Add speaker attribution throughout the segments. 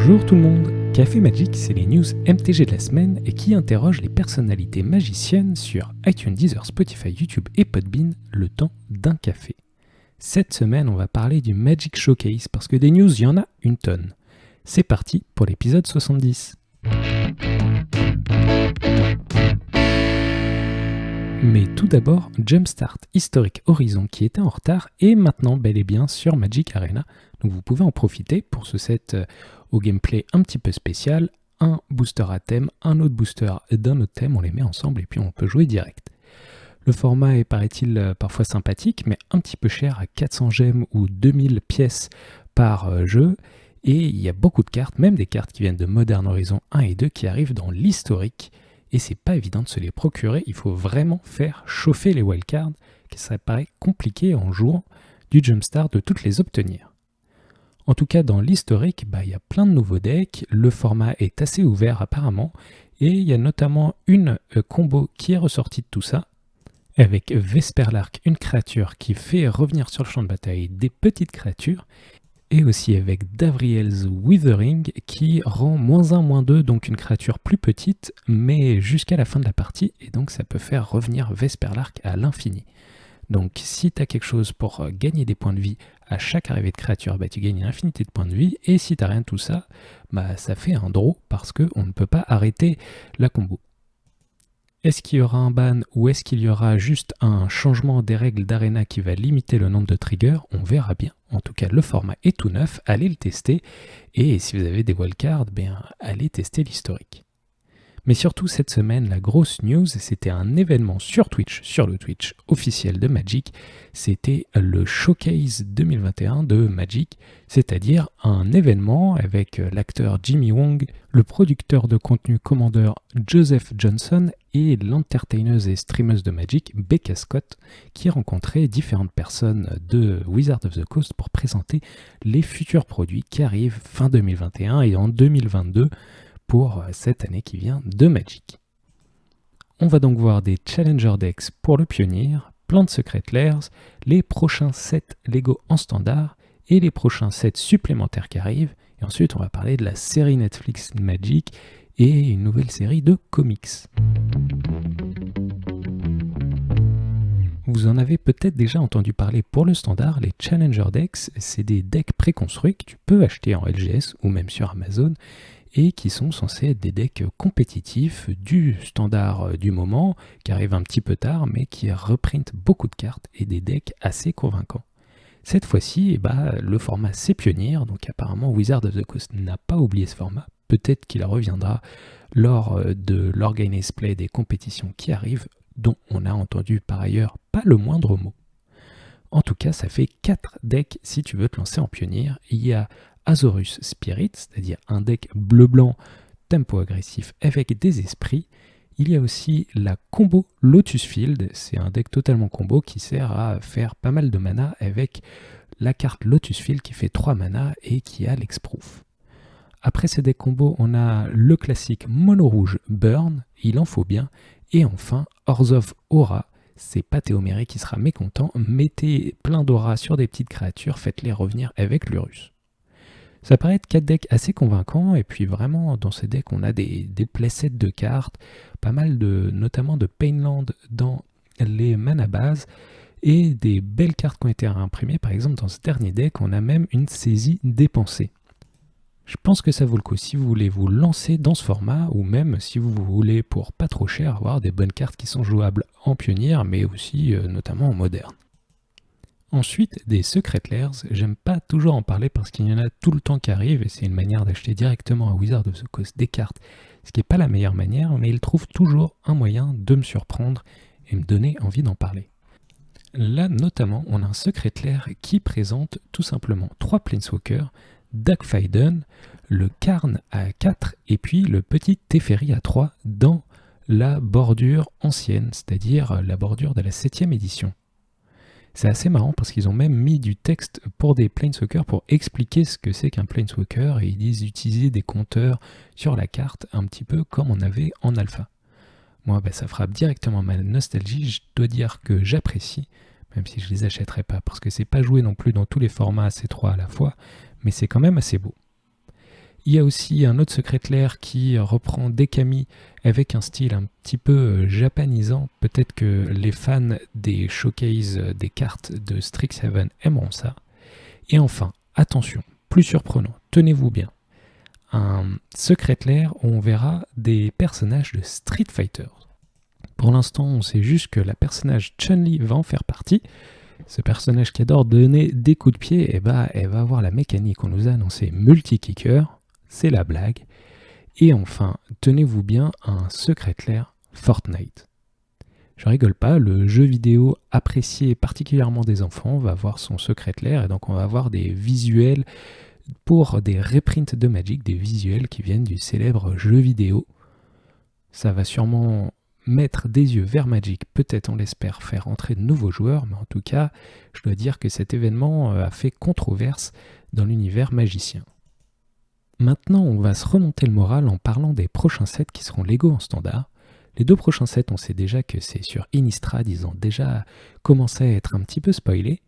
Speaker 1: Bonjour tout le monde. Café Magic, c'est les news MTG de la semaine et qui interrogent les personnalités magiciennes sur iTunes, Deezer, Spotify, YouTube et Podbean le temps d'un café. Cette semaine, on va parler du Magic Showcase parce que des news, il y en a une tonne. C'est parti pour l'épisode 70. Mais tout d'abord, Jumpstart Historic Horizon qui était en retard est maintenant bel et bien sur Magic Arena. Donc vous pouvez en profiter pour ce set au gameplay un petit peu spécial. Un booster à thème, un autre booster d'un autre thème, on les met ensemble et puis on peut jouer direct. Le format est, paraît-il, parfois sympathique, mais un petit peu cher à 400 gemmes ou 2000 pièces par jeu. Et il y a beaucoup de cartes, même des cartes qui viennent de Modern Horizon 1 et 2 qui arrivent dans l'historique. Et c'est pas évident de se les procurer, il faut vraiment faire chauffer les wildcards, que ça paraît compliqué en jouant du Jumpstart de toutes les obtenir. En tout cas, dans l'historique, il y a plein de nouveaux decks, le format est assez ouvert apparemment, et il y a notamment une combo qui est ressortie de tout ça, avec Vesperlark, une créature qui fait revenir sur le champ de bataille des petites créatures, et aussi avec Davriel's Withering qui rend -1, -2, donc une créature plus petite, mais jusqu'à la fin de la partie, et donc ça peut faire revenir Vesperlark à l'infini. Donc si tu as quelque chose pour gagner des points de vie à chaque arrivée de créature, tu gagnes une infinité de points de vie, et si tu n'as rien de tout ça, ça fait un draw parce qu'on ne peut pas arrêter la combo. Est-ce qu'il y aura un ban ou est-ce qu'il y aura juste un changement des règles d'Arena qui va limiter le nombre de triggers? On verra bien. En tout cas, le format est tout neuf, allez le tester. Et si vous avez des wildcards, allez tester l'historique. Mais surtout, cette semaine, la grosse news, c'était un événement sur Twitch, sur le Twitch officiel de Magic. C'était le Showcase 2021 de Magic, c'est-à-dire un événement avec l'acteur Jimmy Wong, le producteur de contenu Commander Joseph Johnson et l'entertaineuse et streameuse de Magic Becca Scott, qui rencontrait différentes personnes de Wizards of the Coast pour présenter les futurs produits qui arrivent fin 2021 et en 2022 pour cette année qui vient de Magic. On va donc voir des Challenger Decks pour le Pionnier, plein de Secret Lairs, les prochains sets Lego en standard et les prochains sets supplémentaires qui arrivent. Et ensuite, on va parler de la série Netflix Magic et une nouvelle série de comics. Vous en avez peut-être déjà entendu parler pour le standard, les Challenger Decks, c'est des decks préconstruits que tu peux acheter en LGS ou même sur Amazon et qui sont censés être des decks compétitifs du standard du moment, qui arrivent un petit peu tard, mais qui reprintent beaucoup de cartes et des decks assez convaincants. Cette fois-ci, le format c'est Pionnier, donc apparemment Wizards of the Coast n'a pas oublié ce format, peut-être qu'il reviendra lors de l'Organized Play des compétitions qui arrivent, dont on a entendu par ailleurs pas le moindre mot. En tout cas, ça fait 4 decks si tu veux te lancer en Pionnier. Il y a Azorus Spirit, c'est-à-dire un deck bleu-blanc tempo agressif avec des esprits. Il y a aussi la combo Lotus Field, c'est un deck totalement combo qui sert à faire pas mal de mana avec la carte Lotus Field qui fait 3 mana et qui a l'Hexproof. Après ces decks combo, on a le classique mono rouge Burn, il en faut bien, et enfin Orzhov Aura. C'est pas Théoméré qui sera mécontent, mettez plein d'aura sur des petites créatures, faites-les revenir avec l'Urus. Ça paraît être 4 decks assez convaincants, et puis vraiment dans ces decks on a des playsets de cartes, pas mal notamment de Painland dans les mana bases, et des belles cartes qui ont été réimprimées. Par exemple dans ce dernier deck on a même une saisie dépensée. Je pense que ça vaut le coup si vous voulez vous lancer dans ce format, ou même si vous voulez pour pas trop cher avoir des bonnes cartes qui sont jouables en Pionnier, mais aussi notamment en moderne. Ensuite, des Secret Lairs, j'aime pas toujours en parler parce qu'il y en a tout le temps qui arrivent et c'est une manière d'acheter directement à Wizards of the Coast des cartes, ce qui n'est pas la meilleure manière, mais ils trouvent toujours un moyen de me surprendre et me donner envie d'en parler. Là, notamment, on a un Secret Lair qui présente tout simplement 3 Planeswalkers, Darkfiden, le Karn à 4 et puis le petit Teferi à 3 dans la bordure ancienne, c'est-à-dire la bordure de la 7e édition. C'est assez marrant parce qu'ils ont même mis du texte pour des Planeswalkers pour expliquer ce que c'est qu'un Planeswalker et ils disent utiliser des compteurs sur la carte un petit peu comme on avait en alpha. Moi, ça frappe directement ma nostalgie, je dois dire que j'apprécie, même si je les achèterai pas parce que c'est pas joué non plus dans tous les formats C3 à la fois, mais c'est quand même assez beau. Il y a aussi un autre Secret Lair qui reprend des Kami avec un style un petit peu japanisant. Peut-être que les fans des showcases des cartes de Strixhaven aimeront ça. Et enfin, attention, plus surprenant, tenez-vous bien. Un Secret Lair où on verra des personnages de Street Fighter. Pour l'instant, on sait juste que la personnage Chun-Li va en faire partie. Ce personnage qui adore donner des coups de pied, elle va avoir la mécanique qu'on nous a annoncé multi-kicker. C'est la blague. Et enfin, tenez-vous bien, un Secret Lair Fortnite. Je rigole pas, le jeu vidéo apprécié particulièrement des enfants va avoir son Secret Lair et donc on va avoir des visuels pour des reprints de Magic, des visuels qui viennent du célèbre jeu vidéo. Ça va sûrement mettre des yeux vers Magic, peut-être on l'espère faire entrer de nouveaux joueurs, mais en tout cas, je dois dire que cet événement a fait controverse dans l'univers magicien. Maintenant, on va se remonter le moral en parlant des prochains sets qui seront Lego en standard. Les 2 prochains sets, on sait déjà que c'est sur Innistrad, ils ont déjà commencé à être un petit peu spoilés.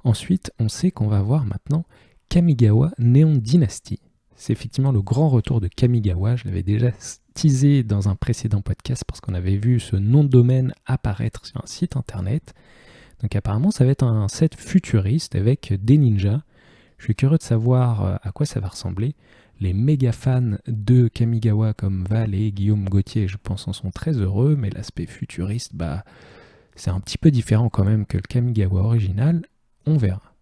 Speaker 1: Ensuite, on sait qu'on va avoir maintenant Kamigawa Neon Dynasty. C'est effectivement le grand retour de Kamigawa, je l'avais déjà teasé dans un précédent podcast parce qu'on avait vu ce nom de domaine apparaître sur un site internet. Donc apparemment, ça va être un set futuriste avec des ninjas. Je suis curieux de savoir à quoi ça va ressembler. Les méga fans de Kamigawa comme Val et Guillaume Gauthier, je pense, en sont très heureux, mais l'aspect futuriste, c'est un petit peu différent quand même que le Kamigawa original. On verra.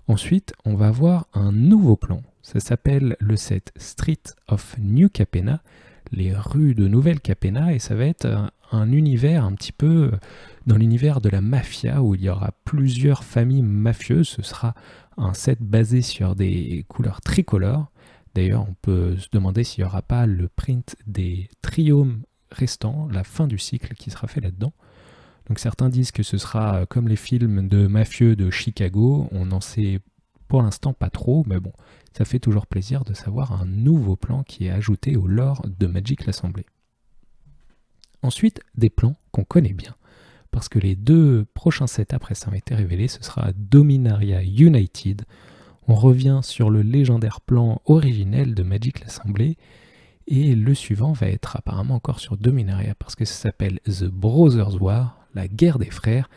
Speaker 1: Ensuite, on va avoir un nouveau plan. Ça s'appelle le set Street of New Capenna, les rues de Nouvelle Capenna, et ça va être un univers un petit peu dans l'univers de la mafia où il y aura plusieurs familles mafieuses. Ce sera un set basé sur des couleurs tricolores. D'ailleurs, on peut se demander s'il n'y aura pas le print des triomes restants, la fin du cycle qui sera fait là-dedans. Donc certains disent que ce sera comme les films de mafieux de Chicago. On n'en sait pour l'instant pas trop, mais bon, ça fait toujours plaisir de savoir un nouveau plan qui est ajouté au lore de Magic l'Assemblée. Ensuite, des plans qu'on connaît bien, parce que les 2 prochains sets après ça ont été révélés, ce sera Dominaria United. On revient sur le légendaire plan originel de Magic l'Assemblée, et le suivant va être apparemment encore sur Dominaria, parce que ça s'appelle The Brothers War, la guerre des frères.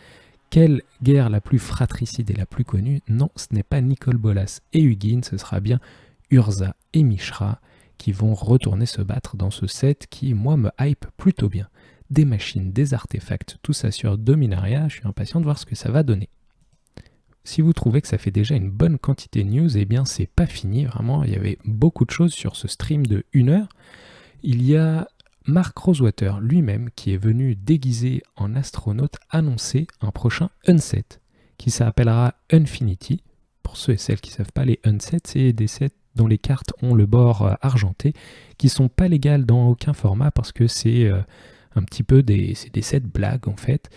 Speaker 1: Quelle guerre la plus fratricide et la plus connue? Non, ce n'est pas Nicol Bolas et Hugin, ce sera bien Urza et Mishra qui vont retourner se battre dans ce set qui, moi, me hype plutôt bien. Des machines, des artefacts, tout ça sur Dominaria, je suis impatient de voir ce que ça va donner. Si vous trouvez que ça fait déjà une bonne quantité de news, eh bien c'est pas fini, vraiment, il y avait beaucoup de choses sur ce stream de 1 heure. Il y a Mark Rosewater lui-même qui est venu déguisé en astronaute annoncer un prochain unset qui s'appellera Infinity. Pour ceux et celles qui ne savent pas, les unsets, c'est des sets dont les cartes ont le bord argenté, qui ne sont pas légales dans aucun format parce que c'est un petit peu des sets blagues en fait,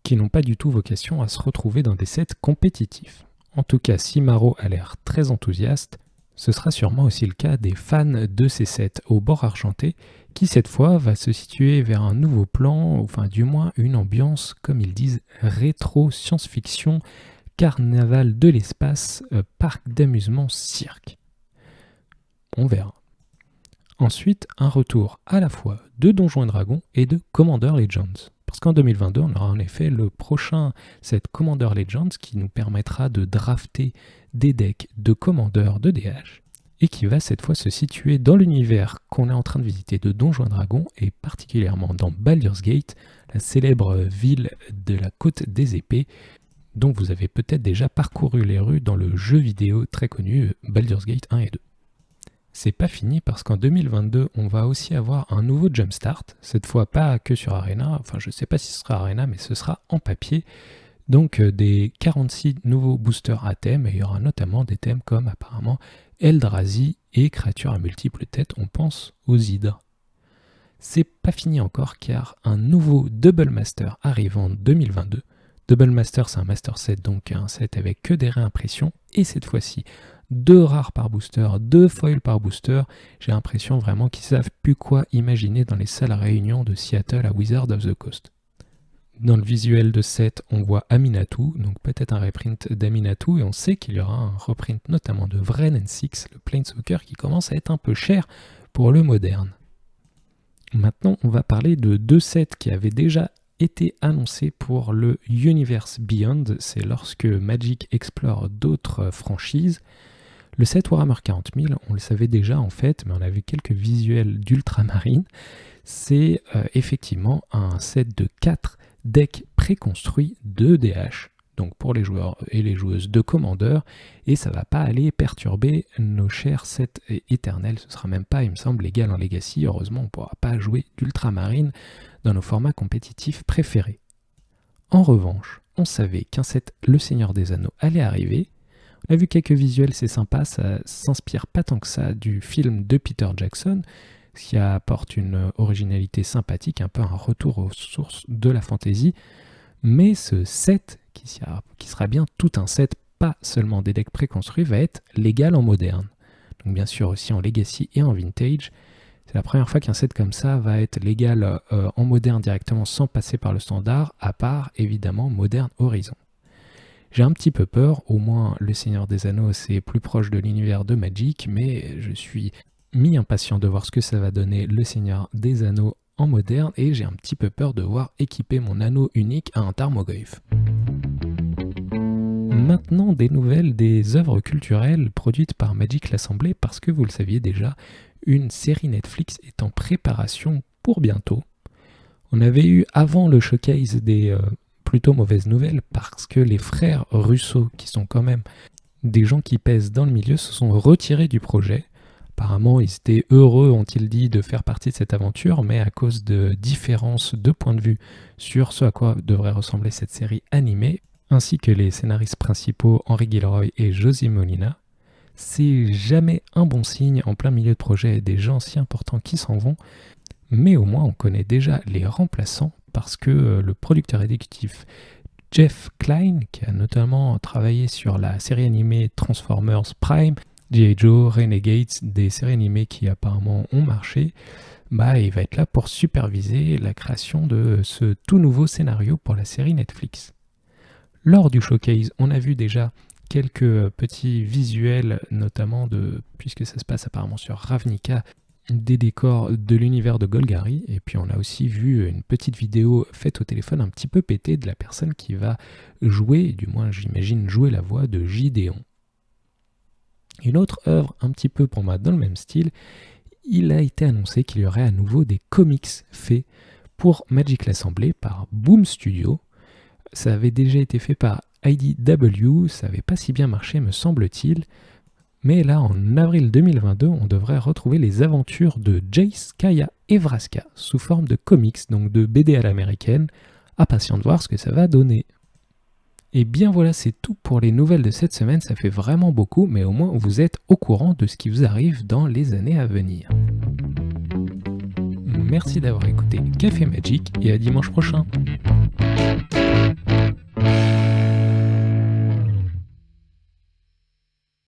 Speaker 1: qui n'ont pas du tout vocation à se retrouver dans des sets compétitifs. En tout cas, si Maro a l'air très enthousiaste, ce sera sûrement aussi le cas des fans de ces sets au bord argenté, qui cette fois va se situer vers un nouveau plan, enfin du moins une ambiance, comme ils disent, rétro science-fiction, carnaval de l'espace, parc d'amusement cirque. On verra. Ensuite, un retour à la fois de Donjons & Dragons et de Commander Legends. Parce qu'en 2022, on aura en effet le prochain set Commander Legends qui nous permettra de drafter des decks de commandeurs de DH et qui va cette fois se situer dans l'univers qu'on est en train de visiter de Donjons & Dragons et particulièrement dans Baldur's Gate, la célèbre ville de la Côte des Épées dont vous avez peut-être déjà parcouru les rues dans le jeu vidéo très connu Baldur's Gate 1 et 2. C'est pas fini parce qu'en 2022, on va aussi avoir un nouveau Jumpstart, cette fois pas que sur Arena, enfin je sais pas si ce sera Arena, mais ce sera en papier. Donc des 46 nouveaux boosters à thème, et il y aura notamment des thèmes comme apparemment Eldrazi et créatures à multiples têtes, on pense aux hydres. C'est pas fini encore car un nouveau Double Master arrive en 2022. Double Master, c'est un Master set, donc un set avec que des réimpressions, et cette fois-ci 2 rares par booster, 2 foils par booster. J'ai l'impression vraiment qu'ils savent plus quoi imaginer dans les salles réunions de Seattle à Wizard of the Coast. Dans le visuel de 7, on voit Aminatou, donc peut-être un reprint d'Aminatou, et on sait qu'il y aura un reprint notamment de Wrenn and 6, le Planeswalker, qui commence à être un peu cher pour le moderne. Maintenant, on va parler de 2 sets qui avaient déjà été annoncés pour le Universe Beyond, c'est lorsque Magic explore d'autres franchises. Le set Warhammer 40 000, on le savait déjà en fait, mais on a vu quelques visuels d'Ultramarine. C'est effectivement un set de 4 decks préconstruits de DH, donc pour les joueurs et les joueuses de Commander, et ça va pas aller perturber nos chers sets éternels, ce sera même pas, il me semble, légal en Legacy. Heureusement, on pourra pas jouer d'Ultramarine dans nos formats compétitifs préférés. En revanche, on savait qu'un set Le Seigneur des Anneaux allait arriver. On a vu quelques visuels, c'est sympa, ça s'inspire pas tant que ça du film de Peter Jackson, ce qui apporte une originalité sympathique, un peu un retour aux sources de la fantasy. Mais ce set, qui sera bien tout un set, pas seulement des decks préconstruits, va être légal en moderne. Donc bien sûr aussi en Legacy et en Vintage. C'est la première fois qu'un set comme ça va être légal en moderne directement sans passer par le standard, à part évidemment Modern Horizon. J'ai un petit peu peur, au moins le Seigneur des Anneaux c'est plus proche de l'univers de Magic, mais je suis mi-impatient de voir ce que ça va donner le Seigneur des Anneaux en moderne, et j'ai un petit peu peur de voir équiper mon anneau unique à un Tarmogoyf. Maintenant, des nouvelles des œuvres culturelles produites par Magic l'Assemblée, parce que vous le saviez déjà, une série Netflix est en préparation pour bientôt. On avait eu avant le showcase des plutôt mauvaises nouvelles, parce que les frères Russo, qui sont quand même des gens qui pèsent dans le milieu, se sont retirés du projet. Apparemment, ils étaient heureux, ont-ils dit, de faire partie de cette aventure, mais à cause de différences de point de vue sur ce à quoi devrait ressembler cette série animée, ainsi que les scénaristes principaux Henry Gilroy et Josie Molina, c'est jamais un bon signe en plein milieu de projet des gens si importants qui s'en vont, mais au moins on connaît déjà les remplaçants parce que le producteur exécutif Jeff Klein, qui a notamment travaillé sur la série animée Transformers Prime, G.I. Joe, Renegades, des séries animées qui apparemment ont marché, il va être là pour superviser la création de ce tout nouveau scénario pour la série Netflix. Lors du showcase, on a vu déjà quelques petits visuels, notamment puisque ça se passe apparemment sur Ravnica, des décors de l'univers de Golgari, et puis on a aussi vu une petite vidéo faite au téléphone un petit peu pétée de la personne qui va jouer, du moins j'imagine jouer la voix de Gideon. Une autre œuvre un petit peu pour moi dans le même style, il a été annoncé qu'il y aurait à nouveau des comics faits pour Magic l'Assemblée par Boom Studio. Ça avait déjà été fait par IDW, ça n'avait pas si bien marché me semble-t-il, mais là en avril 2022 on devrait retrouver les aventures de Jace, Kaya et Vraska sous forme de comics, donc de BD à l'américaine, impatient de voir ce que ça va donner. Et bien voilà, c'est tout pour les nouvelles de cette semaine, ça fait vraiment beaucoup, mais au moins vous êtes au courant de ce qui vous arrive dans les années à venir. Merci d'avoir écouté Café Magic et à dimanche prochain.